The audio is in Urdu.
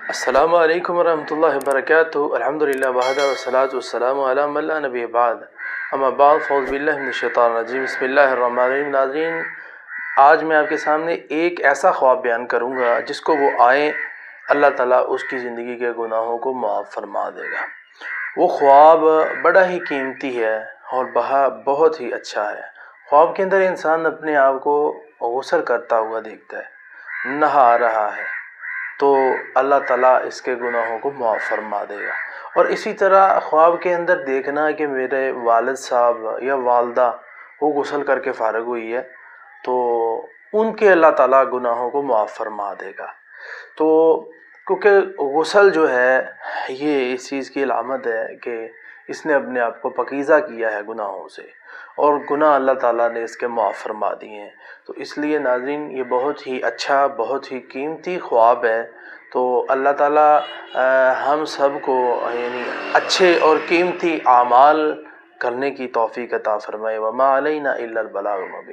السلام علیکم ورحمۃ اللہ وبرکاتہ۔ الحمدللہ وحدہ والصلاۃ والسلام علی من لا نبی بعد، اما بعد، فاعوذ باللہ من الشیطان الرجیم، بسم اللہ الرحمن الرحیم۔ ناظرین، آج میں آپ کے سامنے ایک ایسا خواب بیان کروں گا جس کو وہ آئیں اللہ تعالیٰ اس کی زندگی کے گناہوں کو معاف فرما دے گا۔ وہ خواب بڑا ہی قیمتی ہے اور بہت ہی اچھا ہے۔ خواب کے اندر انسان اپنے آپ کو غسل کرتا ہوا دیکھتا ہے، نہا رہا ہے، تو اللہ تعالیٰ اس کے گناہوں کو معاف فرما دے گا۔ اور اسی طرح خواب کے اندر دیکھنا کہ میرے والد صاحب یا والدہ وہ غسل کر کے فارغ ہوئی ہے، تو ان کے اللہ تعالیٰ گناہوں کو معاف فرما دے گا۔ تو کیونکہ غسل جو ہے یہ اس چیز کی علامت ہے کہ اس نے اپنے آپ کو پاکیزہ کیا ہے گناہوں سے، اور گناہ اللہ تعالیٰ نے اس کے معاف فرما دیے ہیں۔ تو اس لیے ناظرین، یہ بہت ہی اچھا، بہت ہی قیمتی خواب ہے۔ تو اللہ تعالیٰ ہم سب کو یعنی اچھے اور قیمتی اعمال کرنے کی توفیق عطا فرمائے۔ وما علینا الا البلاغ المبین۔